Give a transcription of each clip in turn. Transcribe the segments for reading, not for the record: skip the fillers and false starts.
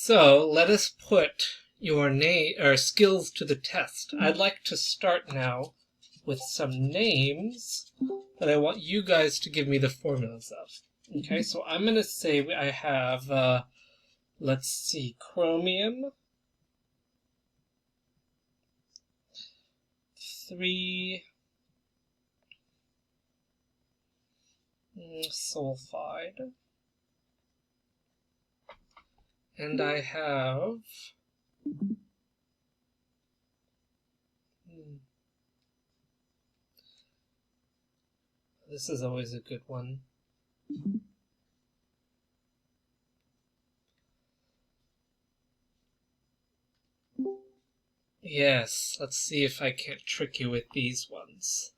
So let us put your name or skills to the test. I'd like to start now with some names that I want you guys to give me the formulas of. Okay, so I'm going to say I have, let's see, chromium, 3 sulfide, and I have this is always a good one. Yes, let's see if I can't trick you with these ones.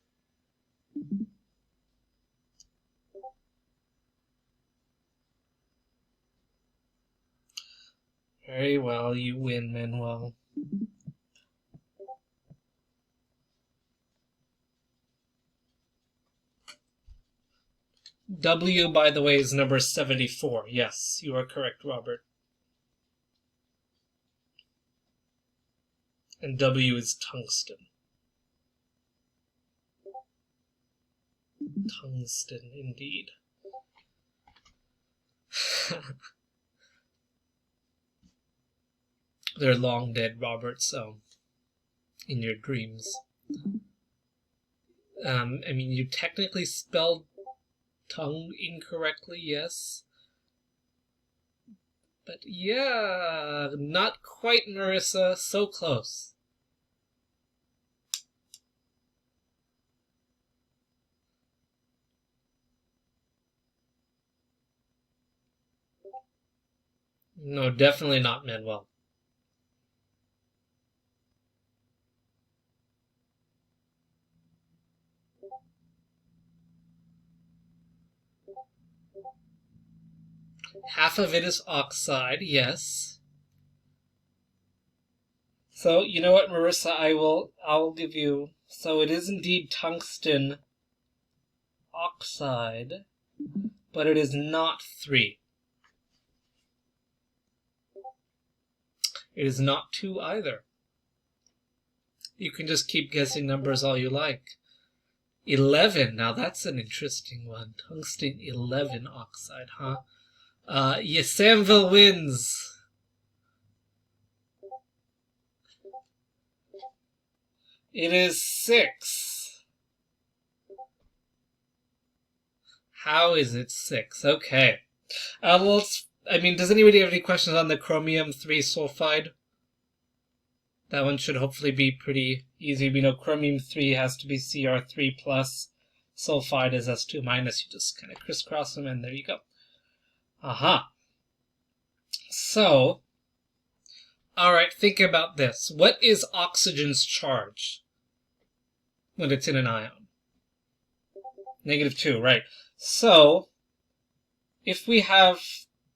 Very well, you win, Manuel. W, by the way, is number 74. Yes, you are correct, Robert. And W is tungsten. Tungsten, indeed. They're long dead, Robert, so in your dreams. I mean, you technically spelled tongue incorrectly, yes. But yeah, not quite, Marissa, so close. No, definitely not Manuel. Half of it is oxide, yes. So, you know what, Marissa, I'll give you, so it is indeed tungsten oxide, but it is not 3. It is not 2 either. You can just keep guessing numbers all you like. 11, now that's an interesting one. Tungsten 11 oxide, huh? Yes, Samville wins. It is 6. How is it 6? Okay. Well, does anybody have any questions on the chromium 3 sulfide? That one should hopefully be pretty easy. We know chromium 3 has to be Cr3 plus. Sulfide is S2 minus. You just kind of crisscross them and there you go. Aha. So, alright, think about this. What is oxygen's charge when it's in an ion? -2, right. So, if we have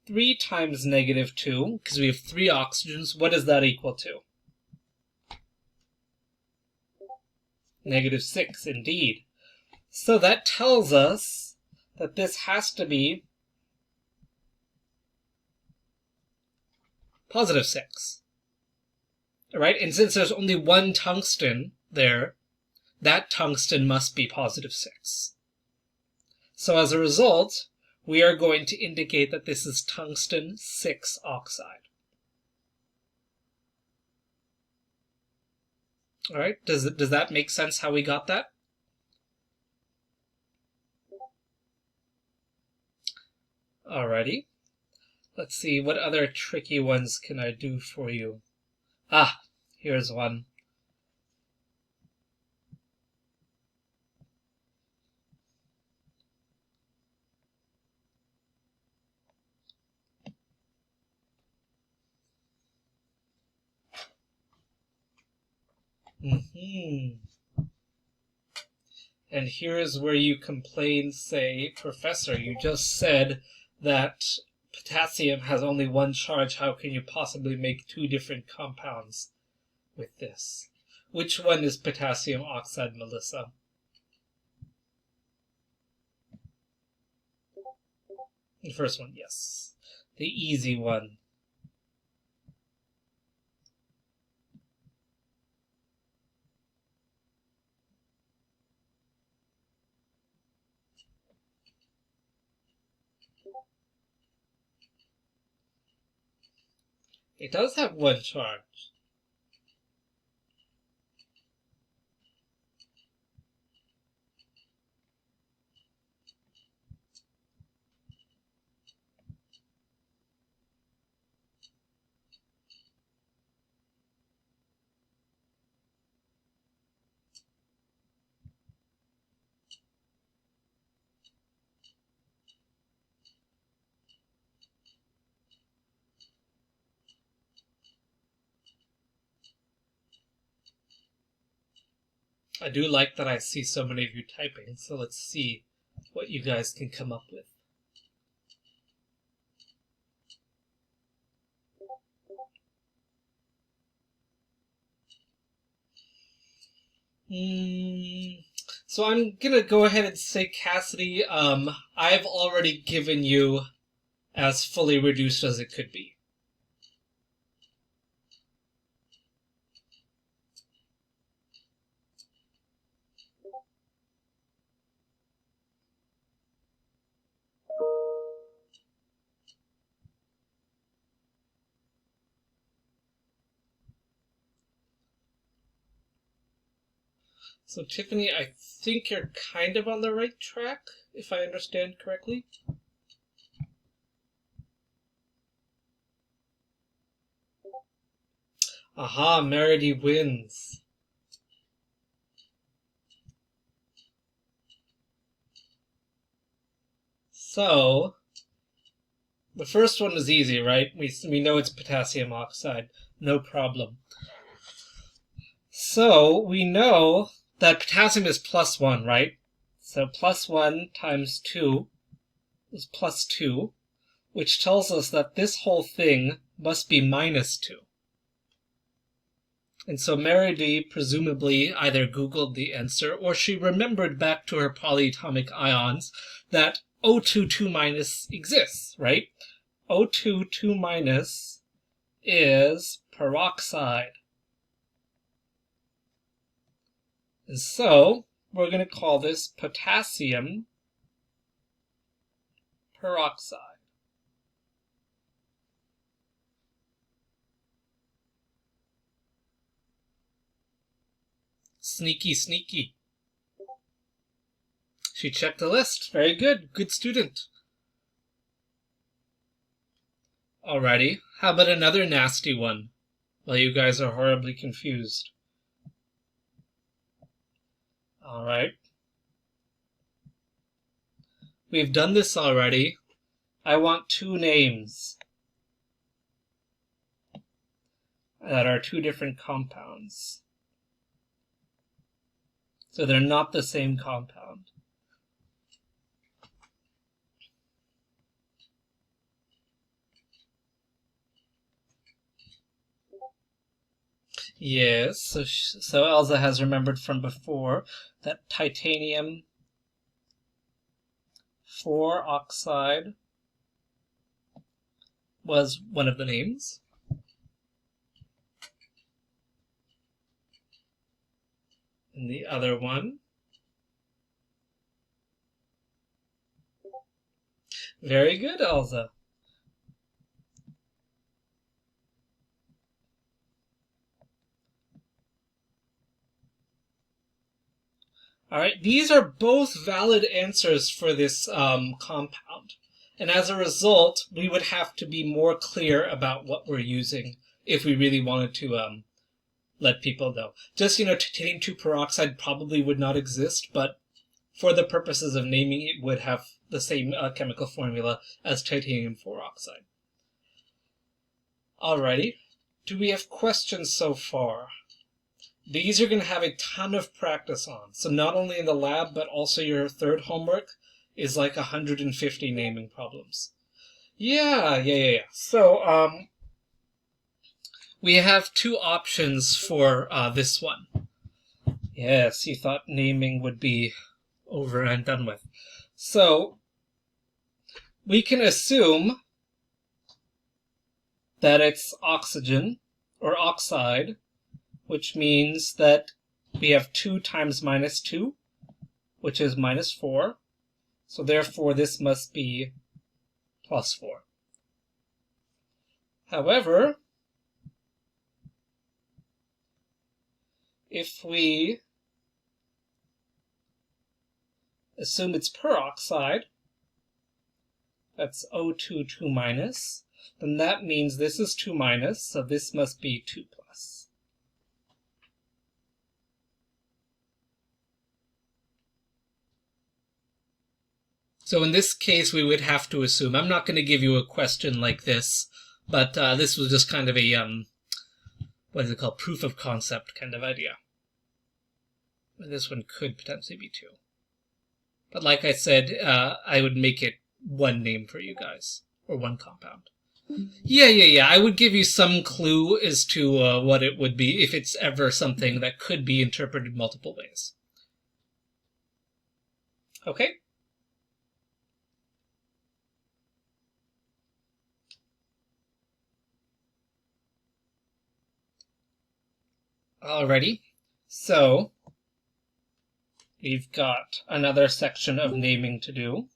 3 times -2, because we have 3 oxygens, what does that equal to? -6, indeed. So that tells us that this has to be +6. Right? And since there's only one tungsten there, that tungsten must be +6. So as a result, we are going to indicate that this is tungsten 6 oxide. All right, does that make sense how we got that? Alrighty. Let's see, what other tricky ones can I do for you? Ah, here's one. And here's where you complain, say, Professor, you just said that potassium has only one charge. How can you possibly make 2 different compounds with this? Which one is potassium oxide, Melissa? The first one, yes. The easy one. It does have one charge. I do like that I see so many of you typing, so let's see what you guys can come up with. So I'm gonna go ahead and say, Cassidy, I've already given you as fully reduced as it could be. So Tiffany, I think you're kind of on the right track, if I understand correctly. Aha, Meredy wins. So, the first one was easy, right? We know it's potassium oxide. No problem. So, we know that potassium is +1, right? So +1 times 2 is +2, which tells us that this whole thing must be -2. And so Meredy presumably either Googled the answer or she remembered back to her polyatomic ions that O2 2- exists, right? O2 2- is peroxide. And so we're going to call this potassium peroxide. Sneaky, sneaky. She checked the list. Very good. Good student. Alrighty. How about another nasty one? While you guys are horribly confused. Alright. We've done this already. I want two names that are two different compounds. So they're not the same compound. Yes, so Elsa has remembered from before that titanium 4 oxide was one of the names. And the other one. Very good, Elsa. Alright, these are both valid answers for this compound. And as a result, we would have to be more clear about what we're using if we really wanted to let people know. Just, titanium 2 peroxide probably would not exist, but for the purposes of naming it would have the same chemical formula as titanium 4 oxide. Alrighty. Do we have questions so far? These you're going to have a ton of practice on. So not only in the lab, but also your third homework is like 150 naming problems. Yeah. So, we have two options for this one. Yes, you thought naming would be over and done with. So, we can assume that it's oxygen, or oxide, which means that we have 2 times -2, which is -4. So therefore this must be plus 4. However, if we assume it's peroxide, that's O2, 2 minus, then that means this is 2 minus, so this must be 2 plus. So in this case, we would have to assume, I'm not going to give you a question like this, but this was just kind of a, what is it called, proof of concept kind of idea. This one could potentially be 2. But like I said, I would make it one name for you guys, or one compound. Yeah. I would give you some clue as to what it would be if it's ever something that could be interpreted multiple ways. Okay? Alrighty, so we've got another section of naming to do.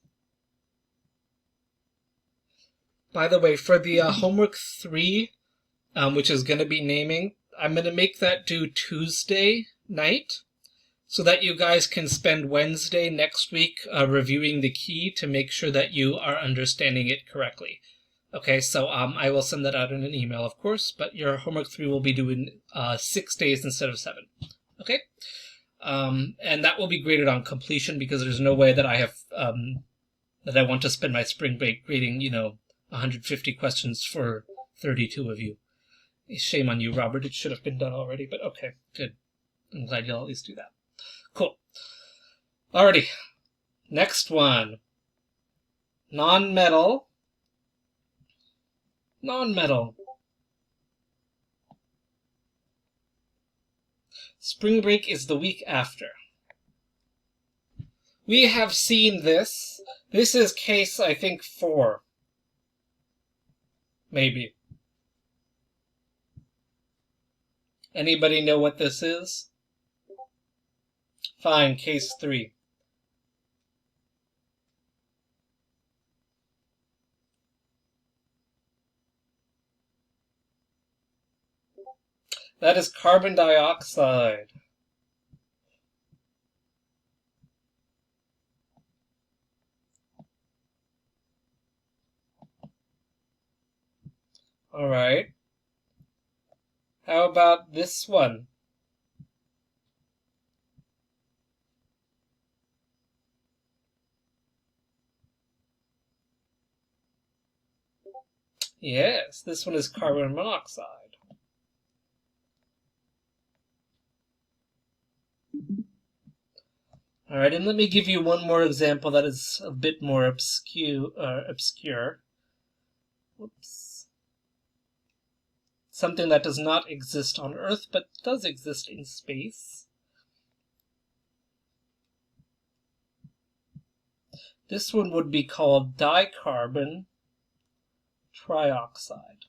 By the way, for the homework 3, which is going to be naming, I'm going to make that due Tuesday night so that you guys can spend Wednesday next week reviewing the key to make sure that you are understanding it correctly. Okay, so I will send that out in an email, of course, but your homework 3 will be due in 6 days instead of 7. Okay? And that will be graded on completion because there's no way that I have that I want to spend my spring break grading, 150 questions for 32 of you. Shame on you, Robert. It should have been done already, but okay, good. I'm glad you'll at least do that. Cool. Alrighty. Next one. Non-metal. Spring break is the week after. We have seen this. This is case, I think, 4. Maybe. Anybody know what this is? Fine, case 3. That is carbon dioxide. All right. How about this one? Yes, this one is carbon monoxide. All right, and let me give you one more example that is a bit more obscure. Whoops. Something that does not exist on Earth, but does exist in space. This one would be called dicarbon trioxide.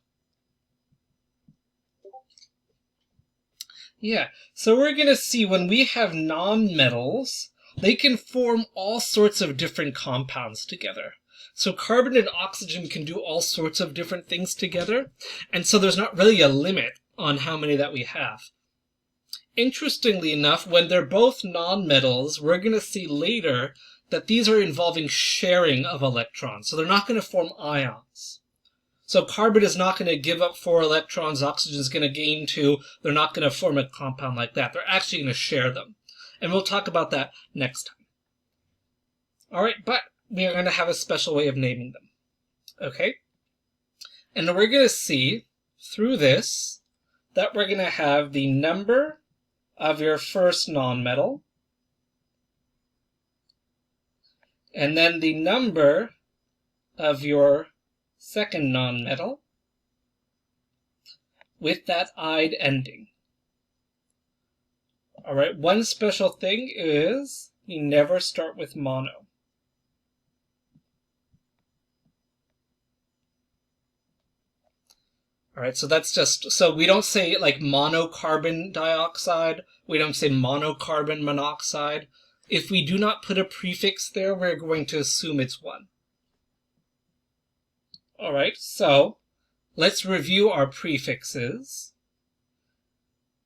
Yeah, so we're going to see when we have nonmetals, they can form all sorts of different compounds together. So carbon and oxygen can do all sorts of different things together, and so there's not really a limit on how many that we have. Interestingly enough, when they're both nonmetals, we're going to see later that these are involving sharing of electrons, so they're not going to form ions. So carbon is not going to give up 4 electrons, oxygen is going to gain 2, they're not going to form a compound like that, they're actually going to share them. And we'll talk about that next time. Alright, but we are going to have a special way of naming them. Okay? And we're going to see, through this, that we're going to have the number of your first nonmetal, and then the number of your second nonmetal, with that "ide" ending. Alright, one special thing is you never start with mono. Alright, so that's just, so we don't say like monocarbon dioxide, we don't say monocarbon monoxide. If we do not put a prefix there, we're going to assume it's 1. All right, so let's review our prefixes.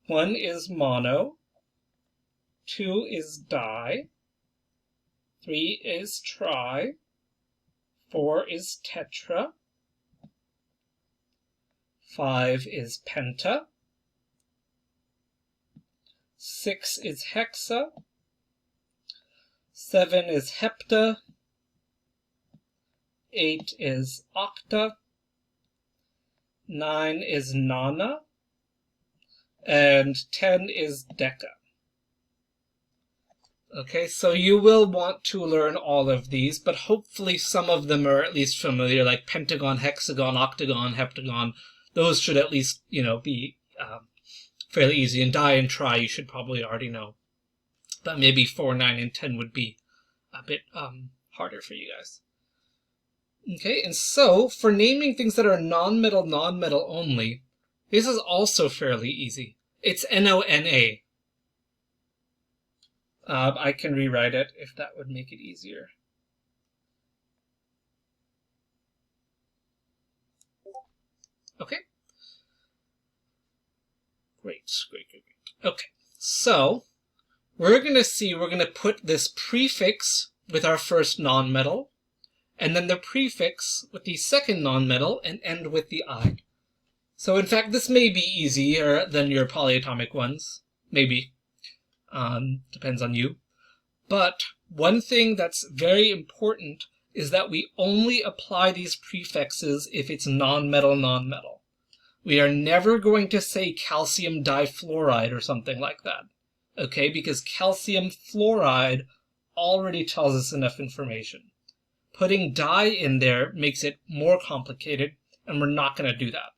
1 is mono, 2 is di, 3 is tri, 4 is tetra, 5 is penta, 6 is hexa, 7 is hepta, 8 is octa, 9 is nona, and 10 is deca. Okay, so you will want to learn all of these, but hopefully some of them are at least familiar, like pentagon, hexagon, octagon, heptagon. Those should at least, be fairly easy. And di and tri you should probably already know. But maybe 4, 9, and 10 would be a bit harder for you guys. Okay, and so for naming things that are non-metal only, this is also fairly easy. It's N-O-N-A. I can rewrite it if that would make it easier. Okay. Great. Okay, so we're going to put this prefix with our first nonmetal, and then the prefix with the second nonmetal, and end with the I. So in fact, this may be easier than your polyatomic ones. Maybe. Depends on you. But one thing that's very important is that we only apply these prefixes if it's non-metal. We are never going to say calcium difluoride or something like that. Okay, because calcium fluoride already tells us enough information. Putting di in there makes it more complicated, and we're not going to do that.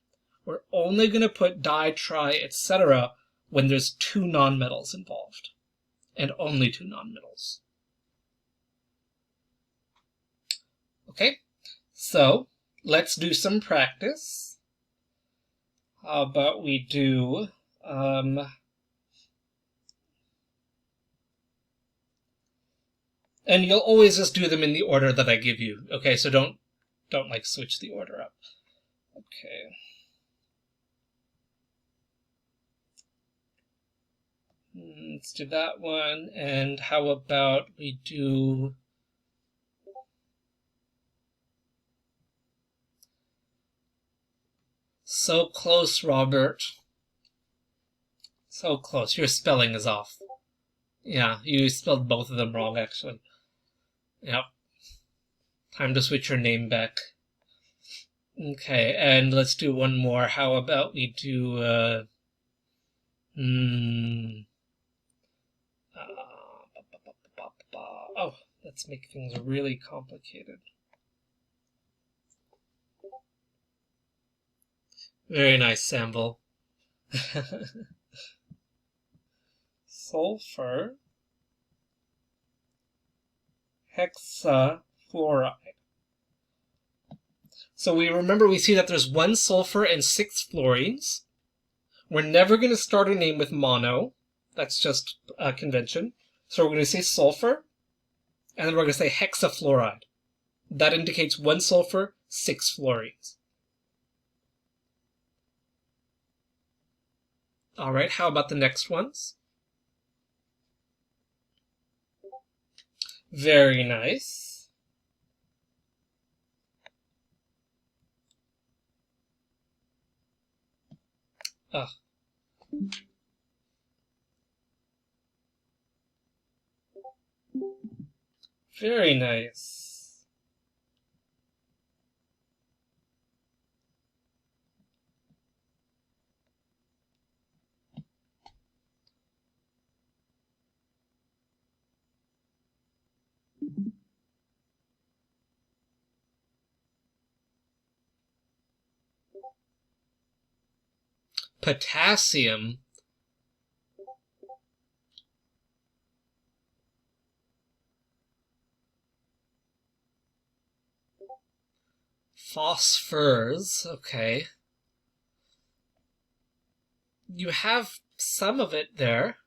We're only going to put di, tri, etc. when there's 2 nonmetals involved. And only 2 nonmetals. Okay, so let's do some practice. How about we do and you'll always just do them in the order that I give you. Okay, so don't like switch the order up. Okay. Let's do that one. And how about we do so close, Robert. So close. Your spelling is off. Yeah, you spelled both of them wrong, actually. Yep. Time to switch your name back. Okay, and let's do one more. How about we do, oh, let's make things really complicated. Very nice, Sample. Sulfur hexafluoride. So we see that there's 1 sulfur and 6 fluorines. We're never going to start a name with mono. That's just a convention. So we're going to say sulfur, and then we're going to say hexafluoride. That indicates 1 sulfur, 6 fluorines. All right, how about the next ones? Very nice. Ah. Very nice. Potassium. Phosphors, okay. You have some of it there.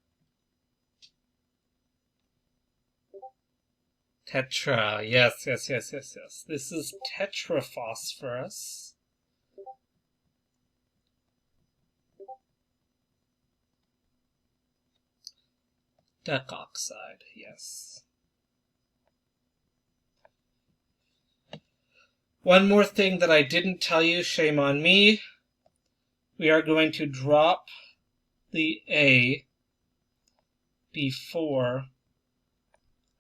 Tetra. Yes. This is tetraphosphorus. Decoxide, yes. One more thing that I didn't tell you, shame on me. We are going to drop the A before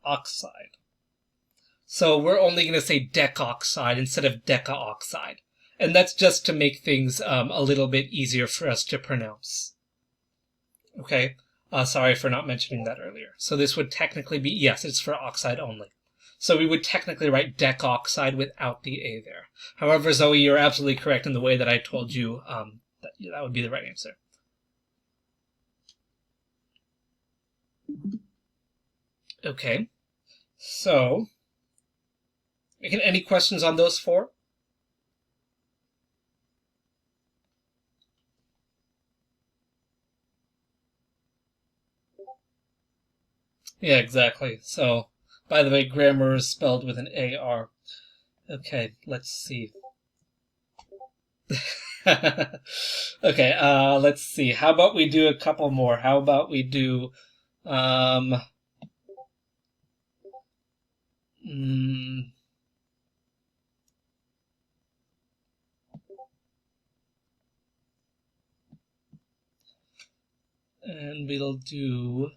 oxide. So we're only going to say decoxide instead of decaoxide. And that's just to make things a little bit easier for us to pronounce. Okay? Sorry for not mentioning that earlier. So this would technically be, yes, it's for oxide only. So we would technically write decoxide without the A there. However, Zoe, you're absolutely correct in the way that I told you that would be the right answer. Okay. So, any questions on those four? Yeah, exactly. So, by the way, grammar is spelled with an A-R. Okay, let's see. Okay, let's see. How about we do a couple more? How about we do, and we'll do,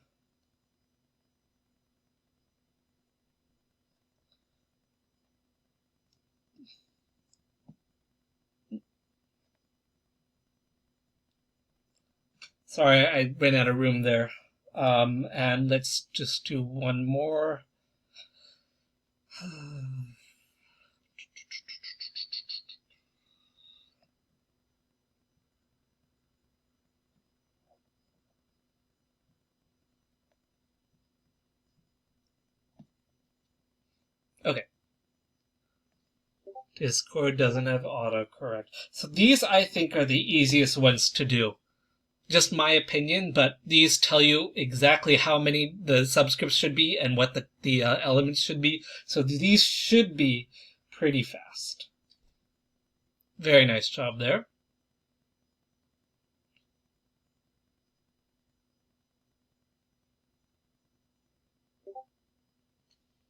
sorry, I ran out of room there. And let's just do one more. Okay. Discord doesn't have autocorrect. So these, I think, are the easiest ones to do. Just my opinion, but these tell you exactly how many the subscripts should be and what the elements should be. So these should be pretty fast. Very nice job there.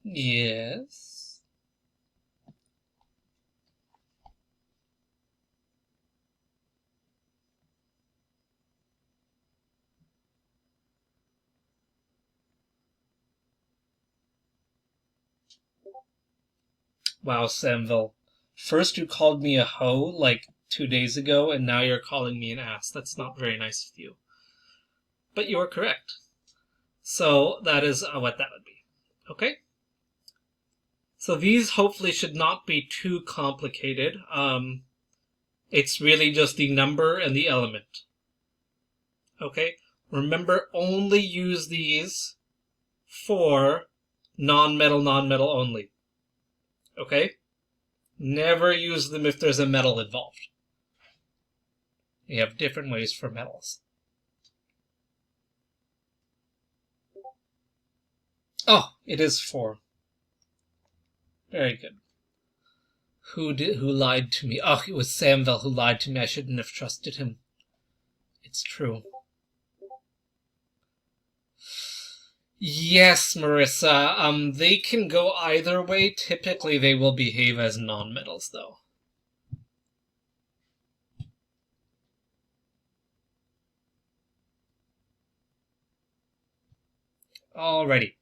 Yes. Wow, Samville. First you called me a hoe like 2 days ago, and now you're calling me an ass. That's not very nice of you. But you are correct. So that is what that would be. Okay? So these hopefully should not be too complicated. It's really just the number and the element. Okay? Remember, only use these for non-metal only. Okay? Never use them if there's a metal involved. You have different ways for metals. Oh, it is 4. Very good. Who lied to me? Oh, it was Samville who lied to me. I shouldn't have trusted him. It's true. Yes, Marissa. They can go either way. Typically, they will behave as non-metals, though. Alrighty.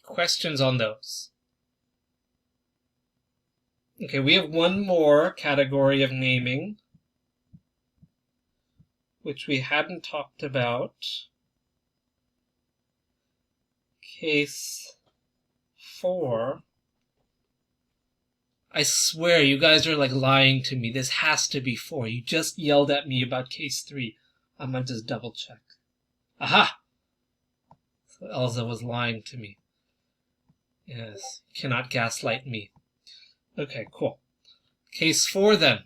Questions on those? Okay, we have one more category of naming, which we hadn't talked about. Case 4. I swear, you guys are like lying to me. This has to be 4. You just yelled at me about case 3. I'm gonna just double check. Aha! So Elsa was lying to me. Yes, you cannot gaslight me. Okay, cool. Case 4 then.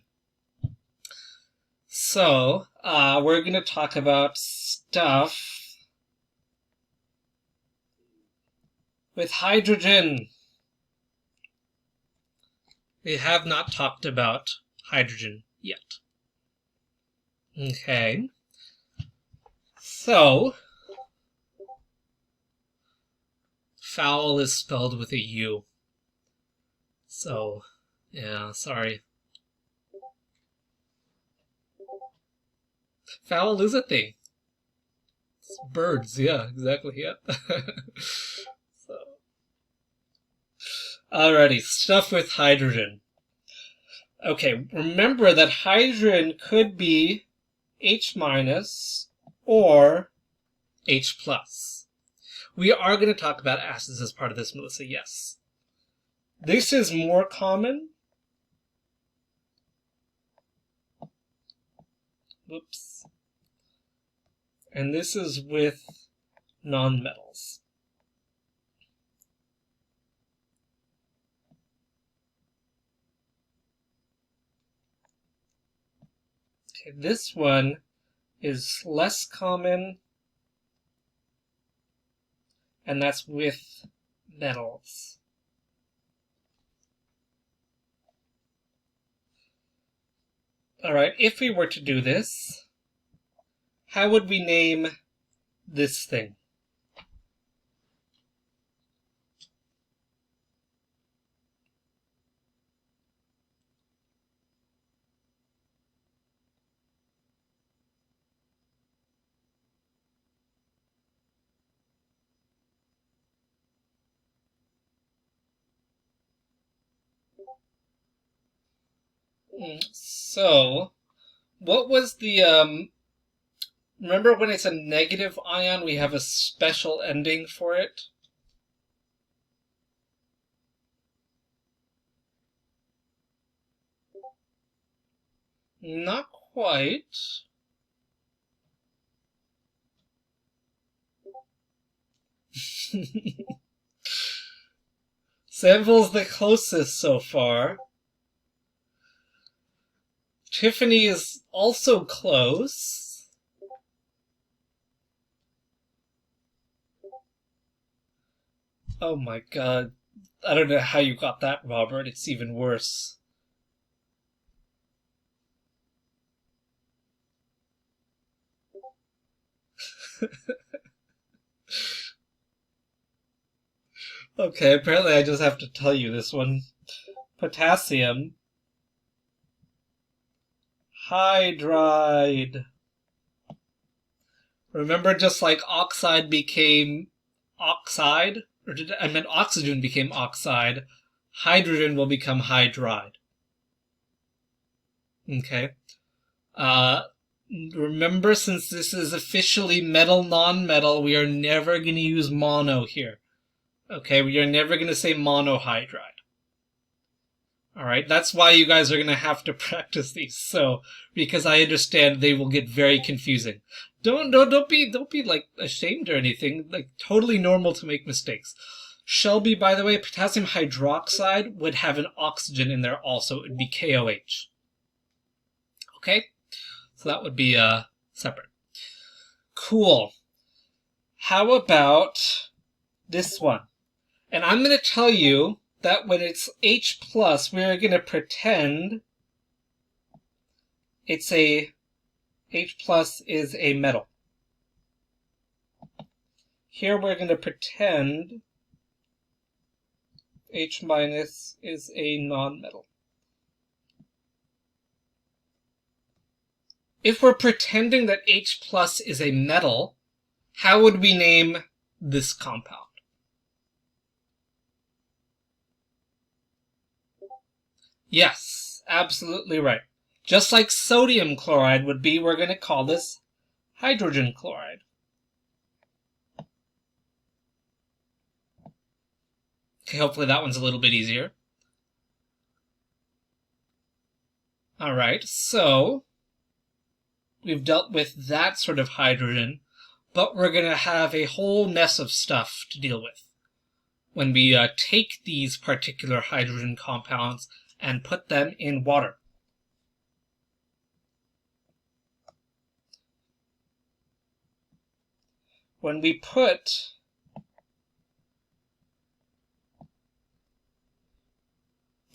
So, we're gonna talk about stuff. with hydrogen. We have not talked about hydrogen yet. Okay. So, foul is spelled with a U. So, yeah, sorry. Foul is a thing. It's birds, yeah, exactly, yeah. So. Alrighty, stuff with hydrogen. Okay, remember that hydrogen could be H minus or H plus. We are going to talk about acids as part of this, Melissa, yes. This is more common. Whoops. And this is with nonmetals. Okay, this one is less common, and that's with metals. Alright, if we were to do this, how would we name this thing? So, what was the, remember when it's a negative ion, we have a special ending for it? Not quite. Samville's the closest so far. Tiffany is also close. Oh my god. I don't know how you got that, Robert. It's even worse. Okay, apparently I just have to tell you this one. Potassium hydride. Remember, just like oxide became oxide, I meant oxygen became oxide, hydrogen will become hydride. Okay. Remember, since this is officially metal non-metal, we are never going to use mono here. Okay, we are never going to say monohydride. Alright, that's why you guys are going to have to practice these. So, because I understand they will get very confusing. Don't be like ashamed or anything. Like, totally normal to make mistakes. Shelby, by the way, potassium hydroxide would have an oxygen in there also. It would be KOH. Okay? So that would be separate. Cool. How about this one? And I'm going to tell you that when it's H+, we're going to pretend it's a H+ is a metal. Here we're going to pretend H- is a nonmetal. If we're pretending that H+ is a metal, how would we name this compound? Yes, absolutely right. Just like sodium chloride would be, we're going to call this hydrogen chloride. Okay, hopefully that one's a little bit easier. Alright, so we've dealt with that sort of hydrogen, but we're going to have a whole mess of stuff to deal with when we take these particular hydrogen compounds and put them in water. When we put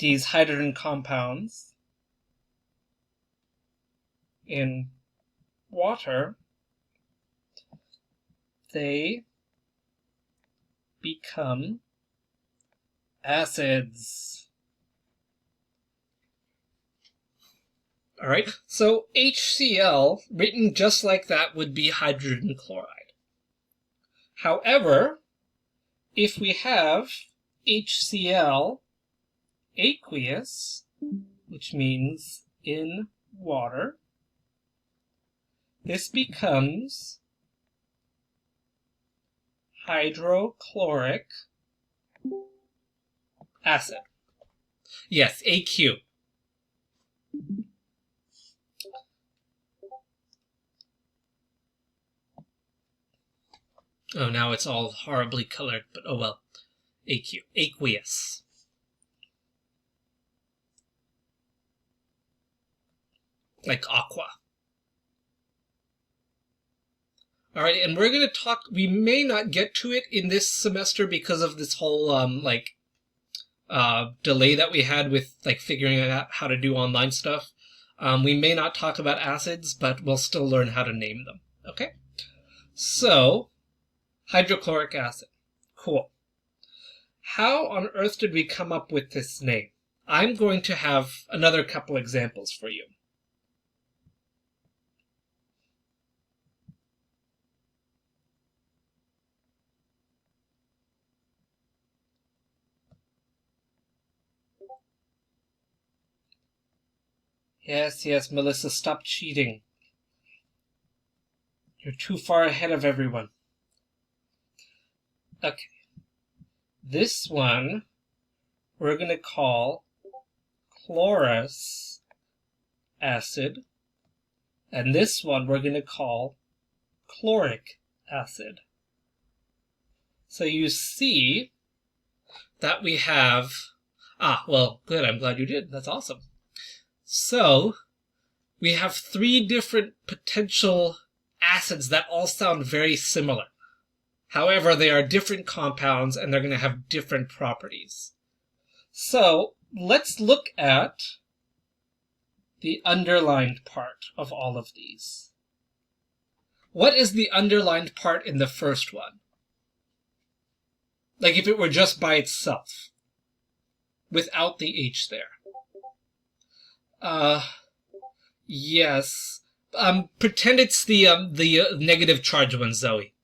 these hydrogen compounds in water, they become acids. All right, so HCl, written just like that, would be hydrogen chloride. However, if we have HCl aqueous, which means in water, this becomes hydrochloric acid. Yes, AQ. Oh, now it's all horribly colored, but oh well. AQ. Aqueous. Like aqua. Alright, and we're going to talk, we may not get to it in this semester because of this whole, delay that we had with, figuring out how to do online stuff. We may not talk about acids, but we'll still learn how to name them. Okay? So, hydrochloric acid. Cool. How on earth did we come up with this name? I'm going to have another couple examples for you. Yes, Melissa, stop cheating. You're too far ahead of everyone. Okay. This one we're going to call chlorous acid, and this one we're going to call chloric acid. So you see that we have... well, good, I'm glad you did. That's awesome. So, we have 3 different potential acids that all sound very similar. However, they are different compounds and they're going to have different properties. So, let's look at the underlined part of all of these. What is the underlined part in the first one? Like if it were just by itself, without the H there. Yes. Pretend it's the negative charge one, Zoe.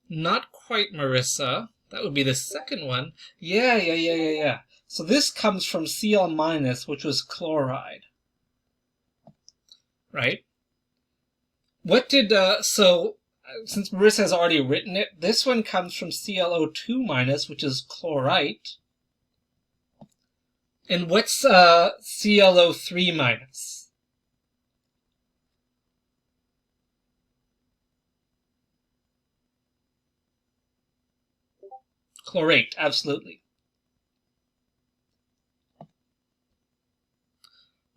Not quite, Marissa. That would be the second one. Yeah. So this comes from Cl-, which was chloride. Right? What did, since Marissa has already written it, this one comes from ClO2-, which is chlorite. And what's ClO3-? Chlorate, absolutely.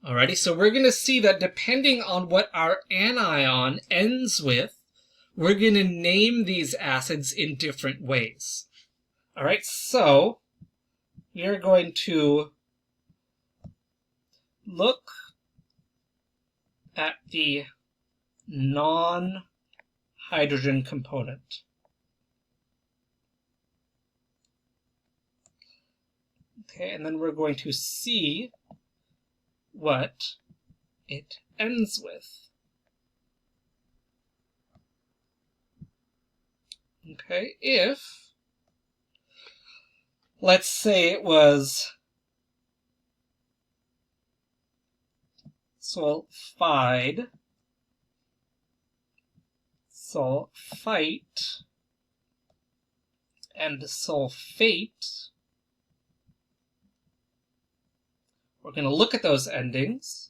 Alrighty, so we're going to see that depending on what our anion ends with, we're going to name these acids in different ways. Alright, so we are going to look at the non-hydrogen component. Okay, and then we're going to see what it ends with. Okay, if, let's say it was sulfide, sulfite, and sulfate, we're going to look at those endings,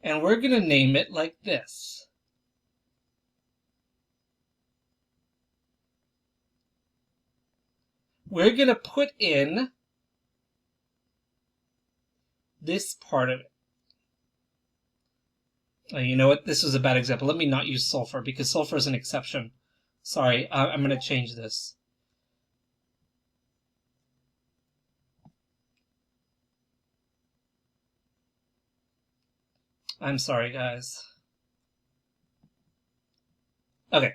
and we're going to name it like this. We're going to put in this part of it. You know what? This was a bad example. Let me not use sulfur, because sulfur is an exception. Sorry, I'm going to change this. I'm sorry, guys. Okay.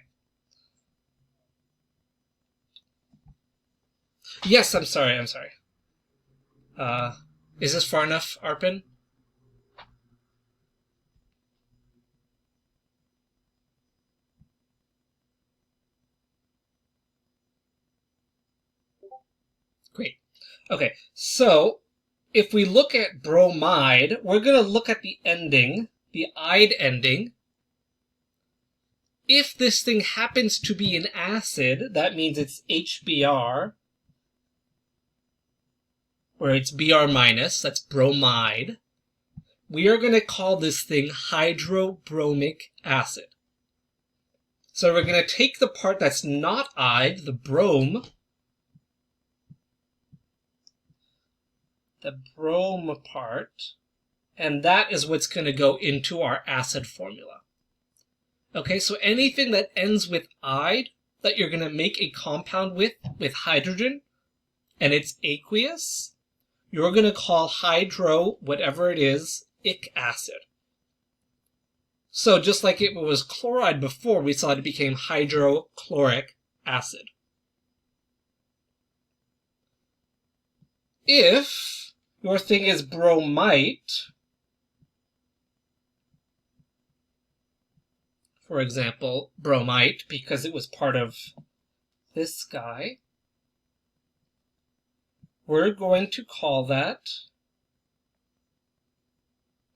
Yes, I'm sorry. Is this far enough, Arpin? Great. Okay, so if we look at bromide, we're going to look at the ending, the "ide" ending. If this thing happens to be an acid, that means it's HBr, where it's Br minus, that's bromide. We are going to call this thing hydrobromic acid. So we're going to take the part that's not ide, the brome part, and that is what's going to go into our acid formula. Okay, so anything that ends with ide that you're going to make a compound with hydrogen, and it's aqueous, you're going to call hydro, whatever it is, ic acid. So just like it was chloride before, we saw it became hydrochloric acid. If your thing is bromite, for example, bromite, because it was part of this guy, we're going to call that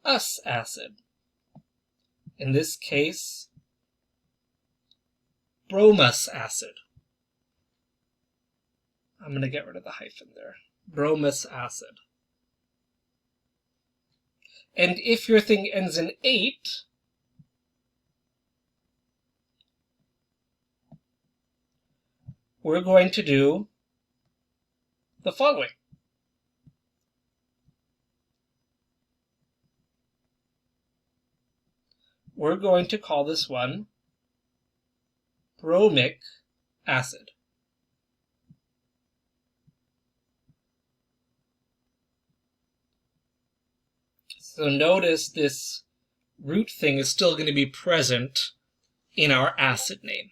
us acid. In this case, bromous acid. I'm going to get rid of the hyphen there. Bromous acid. And if your thing ends in 8, we're going to do the following. We're going to call this one bromic acid. So notice this root thing is still going to be present in our acid name.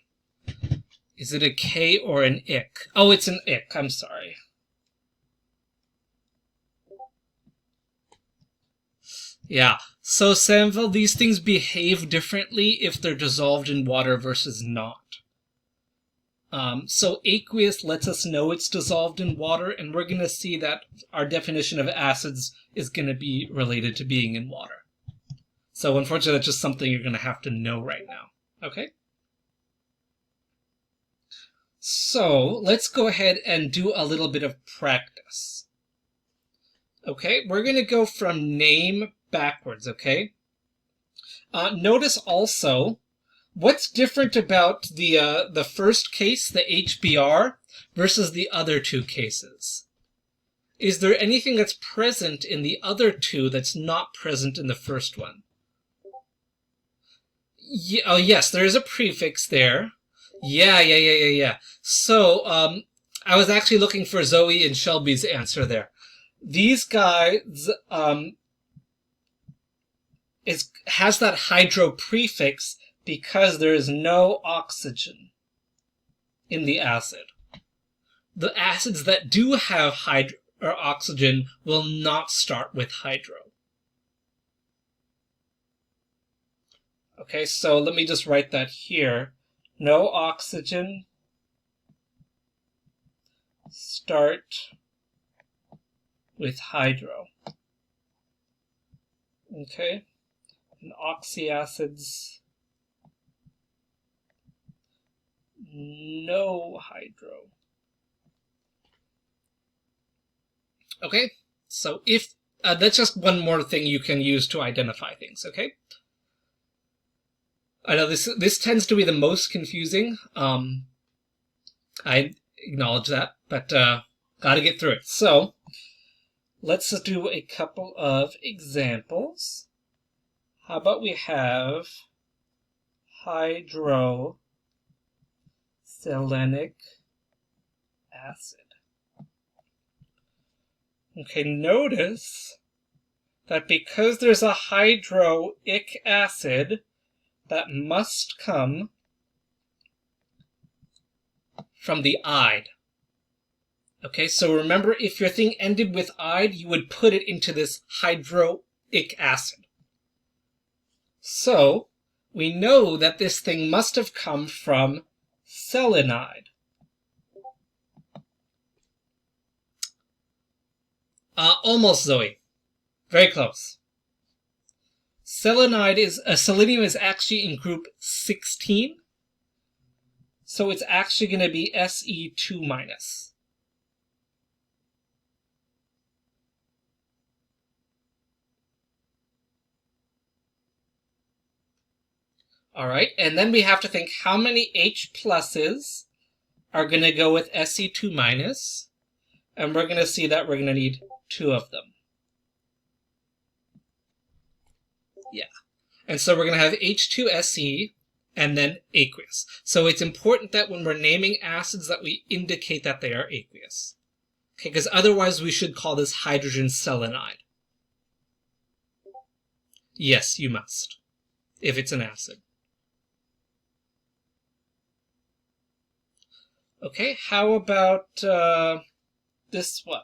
Is it a K or an ic? Oh, it's an ic. I'm sorry. Yeah. So, Samville, these things behave differently if they're dissolved in water versus not. So aqueous lets us know it's dissolved in water, and we're going to see that our definition of acids is going to be related to being in water. So unfortunately, that's just something you're going to have to know right now. Okay? So let's go ahead and do a little bit of practice. Okay, we're going to go from name backwards, okay? Notice also, what's different about the first case, the HBr, versus the other two cases? Is there anything that's present in the other two that's not present in the first one? Yeah, oh, yes, there is a prefix there. Yeah. So, I was actually looking for Zoe and Shelby's answer there. These guys, has that hydro prefix because there is no oxygen in the acid. The acids that do have hydro or oxygen will not start with hydro. Okay, so let me just write that here. No oxygen, start with hydro. Okay, and oxyacids, no hydro. Okay, so if that's just one more thing you can use to identify things, okay? I know this tends to be the most confusing. I acknowledge that, but gotta get through it. So let's do a couple of examples. How about we have hydro selenic acid. Okay, notice that because there's a hydroic acid, that must come from the ide. Okay, so remember, if your thing ended with ide, you would put it into this hydroic acid. So, we know that this thing must have come from selenide. Almost, Zoe. Very close. Selenium is actually in group 16. So it's actually going to be Se2-. Alright, and then we have to think how many H pluses are going to go with Se2-. And we're going to see that we're going to need 2 of them. Yeah. And so we're going to have H2Se and then aqueous. So it's important that when we're naming acids that we indicate that they are aqueous. Okay, because otherwise we should call this hydrogen selenide. Yes, you must, if it's an acid. Okay, how about this one?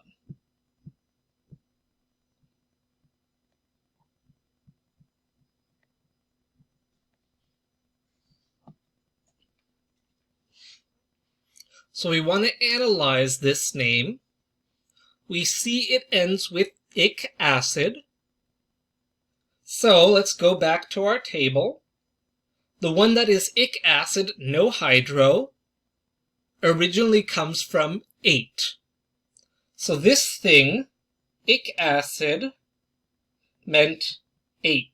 So we want to analyze this name. We see it ends with ic acid. So let's go back to our table. The one that is ic acid, no hydro, originally comes from 8. So this thing, ic acid, meant 8.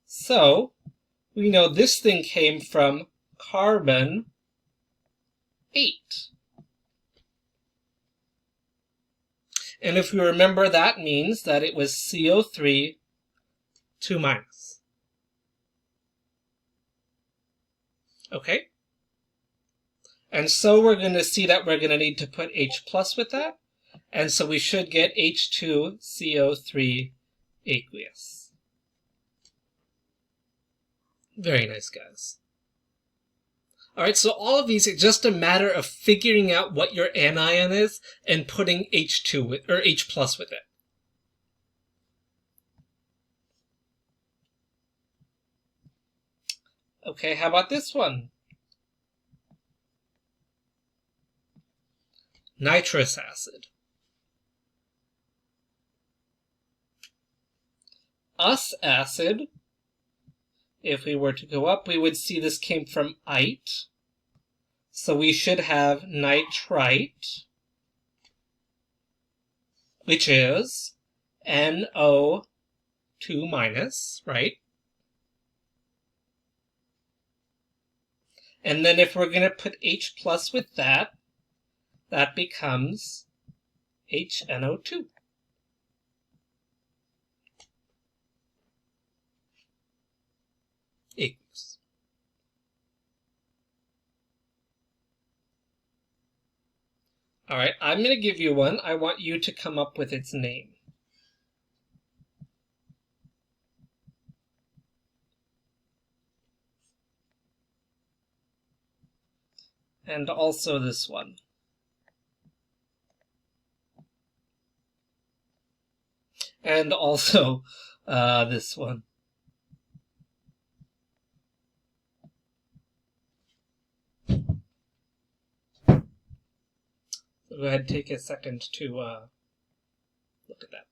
So we know this thing came from carbon 8. And if you remember, that means that it was CO3 2-. Okay? And so we're going to see that we're going to need to put H plus with that. And so we should get H2CO3 aqueous. Very nice, guys. Alright, so all of these, it's just a matter of figuring out what your anion is and putting H2 with, or H plus with it. Okay, how about this one? Nitrous acid. Us acid, if we were to go up, we would see this came from ite. So we should have nitrite, which is NO2-, right? And then if we're going to put H plus with that, that becomes HNO2. Equals. All right, I'm going to give you one. I want you to come up with its name. And also this one. And also this one. So go ahead and take a second to look at that.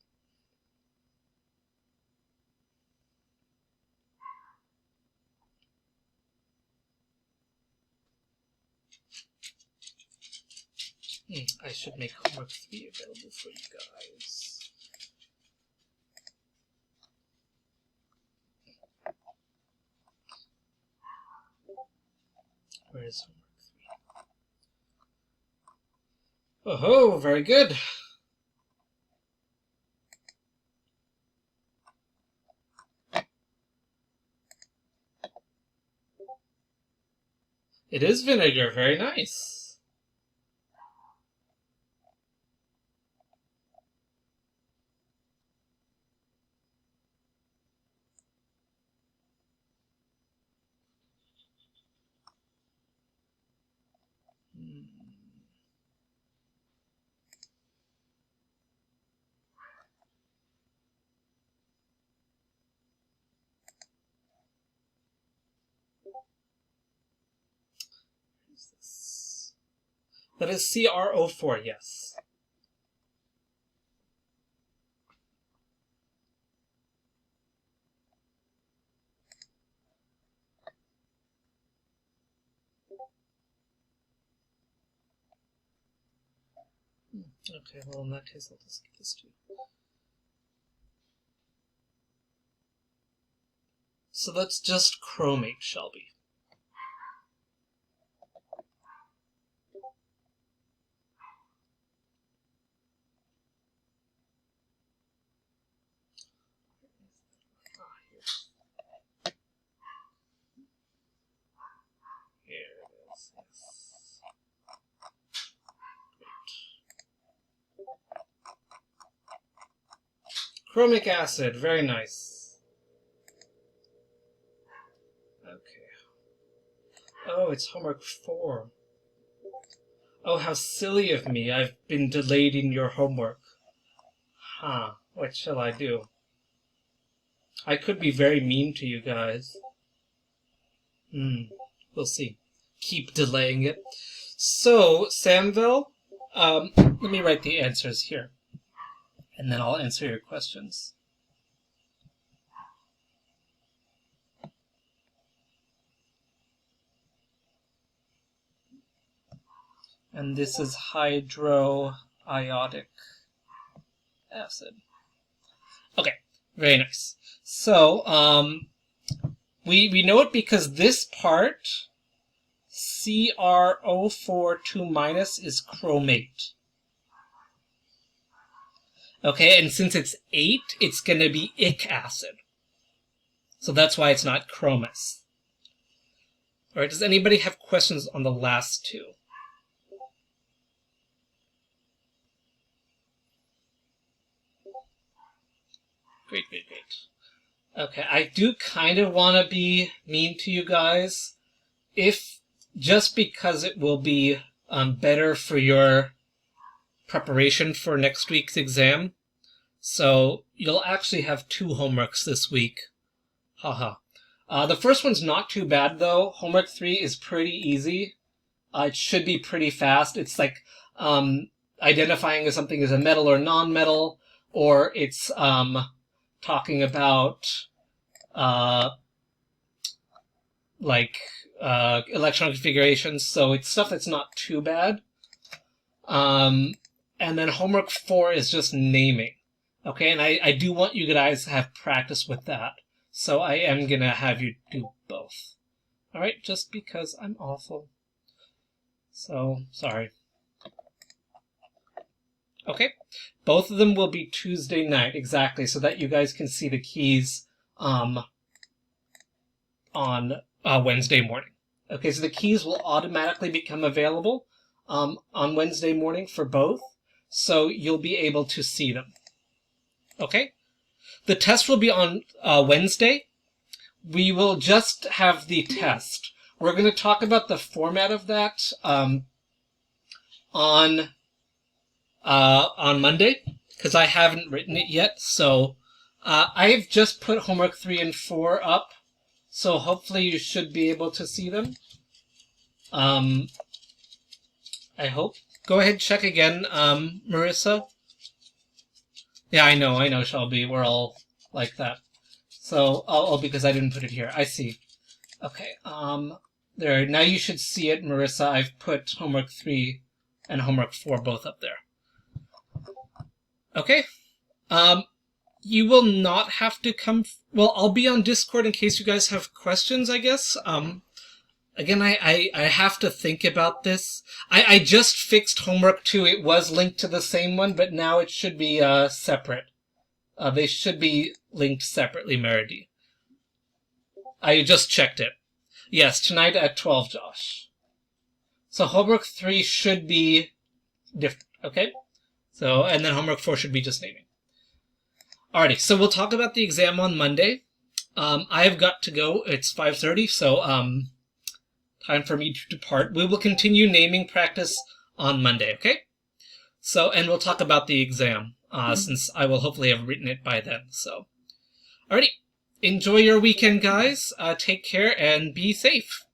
I should make homework 3 available for you guys. Where is homework 3? Oh, very good. It is vinegar. Very nice. That is CrO4, yes. Okay, well in that case I'll just get this too. So that's just chromate, Shelby. Here it is, yes. Great. Chromic acid, very nice. Okay. Oh, it's homework 4. Oh, how silly of me. I've been delayed in your homework. Huh, what shall I do? I could be very mean to you guys. We'll see. Keep delaying it. So, Samville, let me write the answers here, and then I'll answer your questions. And this is hydroiodic acid. Okay, very nice. So, we know it because this part, CrO4 2- is chromate. Okay, and since it's 8, it's going to be ic acid. So that's why it's not chromous. All right, does anybody have questions on the last two? Great. Okay, I do kind of want to be mean to you guys, just because it will be better for your preparation for next week's exam. So you'll actually have 2 homeworks this week. Haha. The first one's not too bad, though. Homework 3 is pretty easy. It should be pretty fast. It's like identifying if something is a metal or non-metal, or it's talking about electron configurations. So it's stuff that's not too bad. And then homework 4 is just naming. Okay, and I do want you guys to have practice with that. So I am going to have you do both. Alright, just because I'm awful. So, sorry. Okay, both of them will be Tuesday night, exactly, so that you guys can see the keys on Wednesday morning. Okay, so the keys will automatically become available on Wednesday morning for both, so you'll be able to see them. Okay? The test will be on Wednesday. We will just have the test. We're going to talk about the format of that on Monday, because I haven't written it yet. So I've just put homework 3 and 4 up, so hopefully you should be able to see them. I hope. Go ahead, check again, Marissa. Yeah, I know, Shelby. We're all like that. So, because I didn't put it here. I see. Okay, there. Now you should see it, Marissa. I've put homework 3 and homework 4 both up there. Okay. You will not have to come... Well, I'll be on Discord in case you guys have questions, I guess. Again, I have to think about this. I just fixed homework 2. It was linked to the same one, but now it should be separate. They should be linked separately, Meredy. I just checked it. Yes, tonight at 12, Josh. So homework 3 should be different, okay? So, and then homework 4 should be just naming. Alrighty, so we'll talk about the exam on Monday. I've got to go. It's 5:30, so time for me to depart. We will continue naming practice on Monday, okay? So, and we'll talk about the exam, since I will hopefully have written it by then. So, alrighty. Enjoy your weekend, guys. Take care and be safe.